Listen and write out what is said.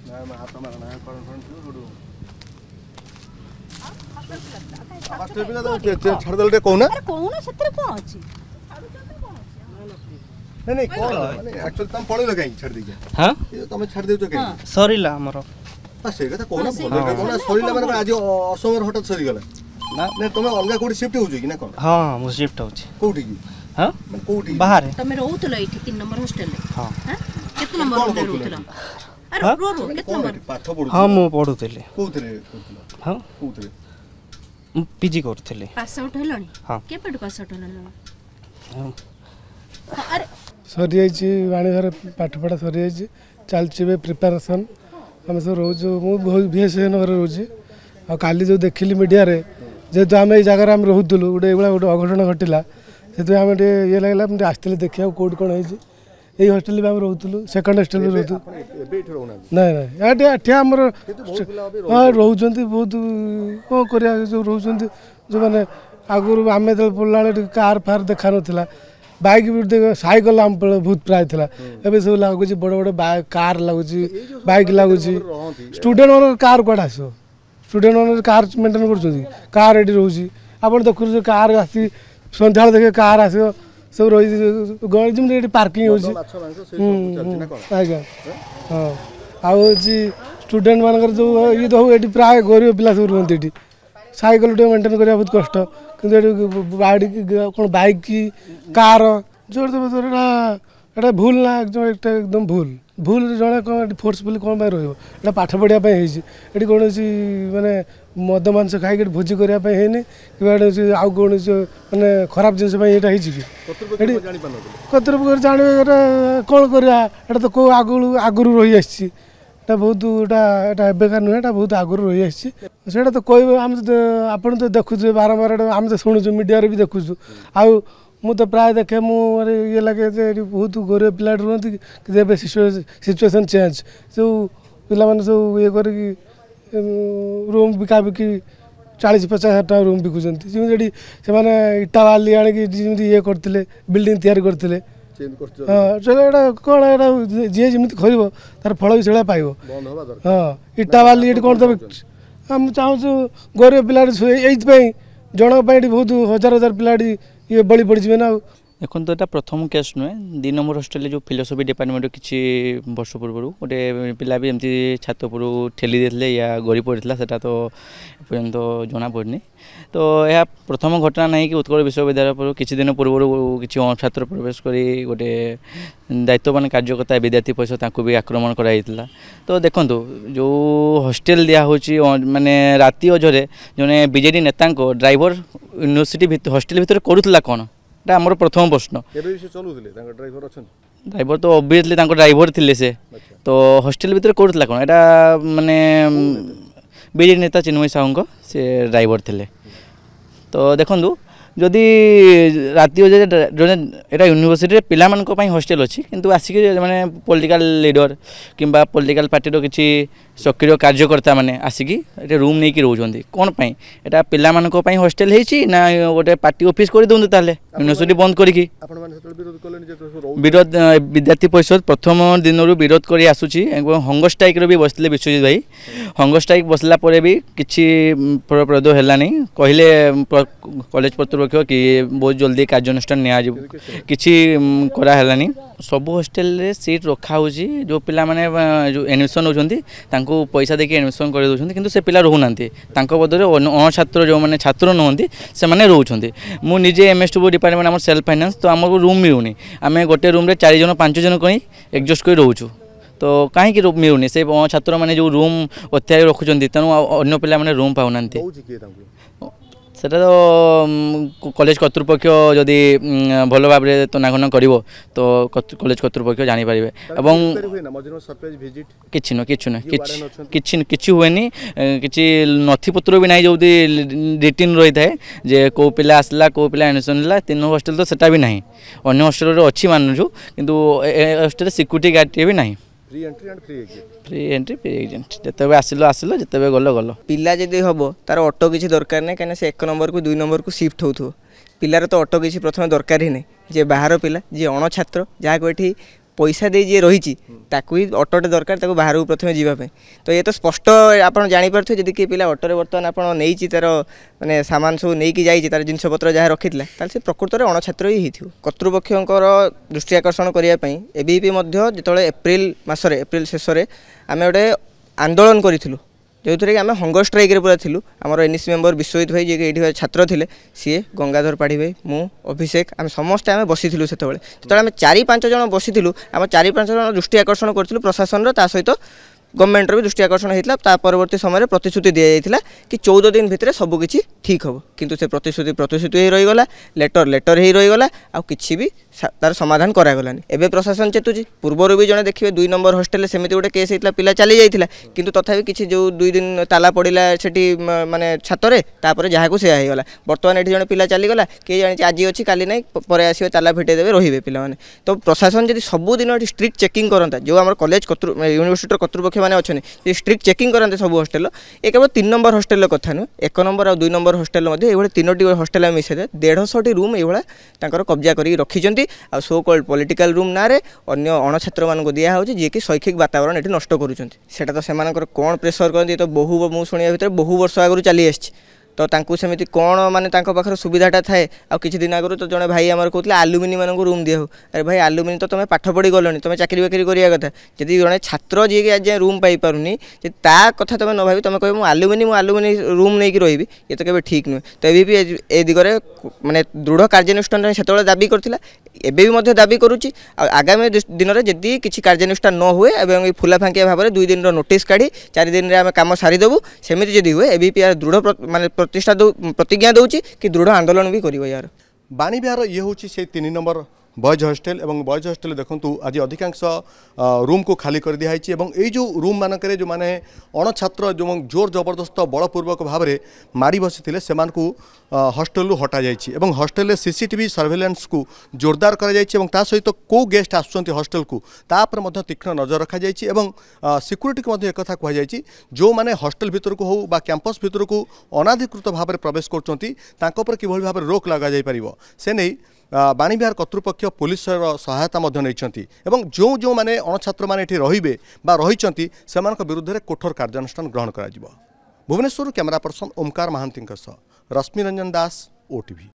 ना हाथ मार ना कौन कौन छोड़ू हॉस्टल पिला तो छाड़ दलटे कोना अरे कोना क्षेत्र को अछि नहीं कौन माने एक्चुअली तुम पळिलो काई छाड़ दे हां ये तुम छाड़ देउछ काई सरीला हमरो से कथा कोना बोल कोना सरीला माने आज असमर हटात सरी गला ना ना तुम अलगा कोडी शिफ्ट होजो कि ना कोन हां मु शिफ्ट होछि कोठी की हां माने कोठी बाहर तमे रहउतलो एठी 3 नंबर हॉस्टल रे हां केते नंबर रे रहउतलो अरे रो केते नंबर पाठ पढु हां मु पढुतले कोथरे करथलो हां कोथरे पीजी करथले पास आउट हेलणी हां के पेट पास आउट हेलणी अरे सरी जाइए वाणी घर पाठ पढ़ा सरी जाइए चलती प्रिपेरेसन आम सब रोज मुझे VS नगर रोचे आ काली जो देखिली मीडिया रे जेहेतु आम ये जगार आम रोलु गोटे गोटे अघटन घटला से आम ये लगे आसते देखा कौट कौन है यही हस्टेल भी आम रोलु सेकेंड हस्टेल भी रोलु ना ना एटी आमर हाँ रोच बहुत कौन कर जो मैंने आगुरी आम पढ़ला कार फार देखा ना बाइक भी साइकिल आम बहुत प्राय था एवं सब लगुच बड़ बड़ कार लगुच बाइक लगुच स्टूडेंट मन कार कौट आस स्टूडेंट मन कार मेंटेन कर रोचे आप देखु कार आसी सन्ध्या देखे कार आस सब रही जमी पार्किंग आज्ञा हाँ आउ स्टूडेंट मानकर जो ये तो ये प्राय गरीब पिला सब रुहत ये साइकिल टे मेंटेन करने बहुत कष्ट किंतु गाड़ी कौन बाइक की कार जो एटा भूल ना एकदम भूल भूल जड़े कौन फोर्सफुली कौन रहा पाठ पढ़ापी ये कौन माने मद मांस खाई भोजी करने कि आउ कौन मैंने खराब जिनस कतृपक्ष जानवे कौन कर तो कौ आगुरी रही आसी बहुत एबेकार नुहे बहुत आगुरी रही आसा तो कह आप तो देखुए बारंबार आम तो शुणुचु मीडिया भी देखुचु आउ मु तो प्राय देखे मुझे ये लगे बहुत गरीब पिला रुहति कि सिचुएसन चेंज जो पिला सब ये कर रूम बिकाबिकी 40-50 हजार टाँग रूम बिकुंट जमी से इटा बाली आणिकी ये करते बिल्डिंग तैयारी करते हाँ चलो कौन जी जमी कर तार फल भी से पाइब हाँ इटा बाली ये कौन तो आम चाहूँ गरीब पिला ये जन बहुत हजार हजार पिला ये बड़ी पड़े ना देखो तो यहाँ प्रथम केस नुहे 2 नंबर हॉस्टेल जो फिलोसफी डिपार्टमेंट किसी वर्ष पूर्व गोटे पिला भी एमती छात उपर ठेली देते या गड़ी पड़ा से तो पर्यंत जना पड़नी तो यह प्रथम घटना नहीं कि उत्कल विश्वविद्यालय पर किसी दिन पूर्व किसी छात्र प्रवेश कर गोटे दायित्ववान कार्यकर्ता विद्यार्थी परिषद भी आक्रमण कराई तो देखो जो हॉस्टेल दिहूँ माने राति अजरे जड़े बीजेडी नेता ड्राइवर यूनिवर्सिटी हॉस्टेल भितर करूला कौन आमर प्रथम प्रश्न ड्राइवर तो ऑब्वियसली ड्राइवर थिले से तो हॉस्टेल भितर करूला कौन एटा माने बीजेडी नेता चिन्मय साहू से ड्राइवर थिले तो देखु जदि राति जो यूनिवर्सिटी पिला हॉस्टेल अच्छी किंतु आसिक माने पॉलिटिकल लीडर किंबा पॉलिटिकल पार्टी किसी सक्रिय कार्यकर्ता माने आसिक रूम नहीं रोचे कौन पाई एटा पिला हॉस्टेल है ना गोटे पार्टी ऑफिस कर दौंतु ताले यूनिवर्सिटी बंद करके विरोध विद्यार्थी परिषद प्रथम दिन विरोध कर आसूची हंगर स्ट्राइक भी बसते विश्वजित भाई हंगर स्ट्राइक बसला भी किसी फलप्रद है कहले कॉलेज पत्रपक्ष कि बहुत जल्दी कार्यानुष्ठान किसी करानी सब हॉस्टेल रे सीट रखा जो पिला माने जो एडमिशन होती पैसा देके एडमिशन कर दौरान किंतु से पिला रोना बदले अण छात्र जो मैंने छात्र नुहति से रोचे मुझे MS2 डिपार्टमेंट आम सेल्फ फाइनान्स तो आमको रूम मिलूनी आम गोटे रूम 4 जन 5 जन कहीं एडजस्ट कर रोचु तो कहीं मिलूनी से छात्र मैंने जो रूम अत्याचार रखुच्च तेणु अन्य पिला मैंने रूम पाऊना सेटा तो कॉलेज कर्तृपक्ष जदि भल भाव में तनाघना कर तो कॉलेज कर्तृपक्ष जानीपर किसी हुए किसी नथिपत्र भी ना जो रिटिन रही है जे कौ पिला आसला कौ पिला एडमिशन है 3 हॉस्टेल तो सेटा भी ना अन्य हॉस्टेल अच्छी मानुचु किंतु हॉस्टेल सिक्यूरीटी गार्ड भी ना फ्री एंट्री फ्री एजेंट जिते आसिल जिते गल गल पिला जदि हम तार ऑटो किसी दरकार नहीं कहीं से 1 नंबर को 2 नंबर को शिफ्ट हो पिलार तो ऑटो किसी प्रथम दरकार ही नहीं जे बाहर पिला जे अण छात्र जहाँ को ये पैसा दे जी रही ही अटोटे दरकार ताको बाहर प्रथम जावाई तो ये तो स्पष्ट आप जापर जदि किए पिला अटोरे बर्तमान आपड़ी तार मानने सामान सब नहीं जाइए तार जिनपतर जहाँ रखी से प्रकृत में अणछात्र ही हो कर्तृपक्षर दृष्टि आकर्षण करने एबीपी जो एप्रिल मसरे एप्रिल शेष में आम गोटे आंदोलन करूँ जो थे कि आम हंगर स्ट्राइक पूरा थिलु आमर एनएससी मेंबर विश्वजित भाई जी ये छात्र थे सी गंगाधर पाढ़ी भाई मु अभिषेक आम समस्ते आम बसी से आम 4-5 जन बसी आम 4-5 जन दृष्टि आकर्षण करूँ प्रशासन सहित गवर्नमेंट भी दृष्टि आकर्षण होता परवर्ती समय प्रतिश्रुति दि जाता कि 14 दिन भितर सबकि ठीक हम किंतु से प्रतिश्रुति ही रहीगला लेटर ही रहीगला आ किसी भी तार समाधान करागलानी एवं प्रशासन चेतुची पूर्वर भी जड़े देखिए 2 नंबर हॉस्टेल सेमती गोटे केस होता पिला चली जाइए किंतु तथापि किसी जो 2 दिन ताला पड़ा से माने छाତରେ तापर जहाँ को सेया होगा बर्तमान ये जड़े पिला चलीगला किए जानी आज अच्छी काली ना पर आसवे ताला फिटे देवे रे पे तो प्रशासन जब सबुदिन स्ट्रिक्ट चेकिंग करता जो आम कॉलेज यूनिवर्सिटी कर्तृपक्ष मैंने अच्छे स्ट्रिक्ट चेकिंग करते सब हॉस्टेल ये केवल 3 नंबर हॉस्टेल कथा नुह 1 नंबर और 2 नंबर हॉस्टेल ये 3टी हॉस्टेल मिसाई 150 रूम ये कब्जा कर रखी आ सो कल्ड पॉलिटिकल रूम ना रे अन्य अणछात्र मान दिया जी कि शैक्षिक वातावरण ये नष्ट करुँच तो से कौन प्रेसर करती तो बहु मु शुणा भितर बहु वर्ष आगु चली आसी तो तांकु सेमिति कौन माने तांको पाखर सुविधाटा थाए आ किछि दिन आगु तो जड़े भाई आमर कहते आलुमिनी मानक रूम दिया हो अरे भाई आलुमिनी तो तुम्हें पाठ पढ़ी गलनी तुम्हें चाकरी बाकरी करिया कथा जदि जड़े छात्र जी आज रूम पाई पारुनी जे ता कथा तुम न भावी तुम कह आलुमिनी रूम नहीं कि रही ये तो केबे ठीक नुहे तो एबी ए दिगरे माने दृढ़ कार्यानुष्ठान से दाबी करथिला एबे भी दाबी करुच्ची आगामी दिन में जदि किसी कार्यानुष्ठान न हुए एवं फुला फांकिया भाव में 2 दिन नोटिस काढ़ी 4 दिन में आम कम सारीदेवु सेमती जदि हुए एबीपी यार दृढ़ माने प्रतिज्ञा दूची कि दृढ़ आंदोलन भी कर यार बाणी बिहार ये हूँ से 3 नंबर बॉयज हॉस्टेल और बॉयज हॉस्टेल देखूँ आज अधिकांश रूम को खाली कर दिखाई ये जो रूम मानक जो मैंने अणछात्र जो जोर जबरदस्त बलपूर्वक भाव में माड़ी बसी से हॉस्टेल हटा जाइए हॉस्टेल सीसीटीवी सर्वेलेंस को जोरदार कर सहित कौ गेस्ट आसुँच हॉस्टेल को तापर तीक्ष्ण नजर रखा सिक्यूरीटी को एक कथा कहुई जो मैंने हॉस्टेल भीतर को हो बा कैंपस भीतर को अनाधिकृत भाव में प्रवेश कर कि भाव रोक लग से नहीं बाणी बिहार कर्तृपक्ष पुलिस सहायता नहीं जो जो माने अणछात्र माने रे रही से विरुद्ध में कठोर कार्यानुष्ठान ग्रहण कर भुवनेश्वर कैमरा पर्सन ओमकार महांती रश्मि रंजन दास ओटीवी।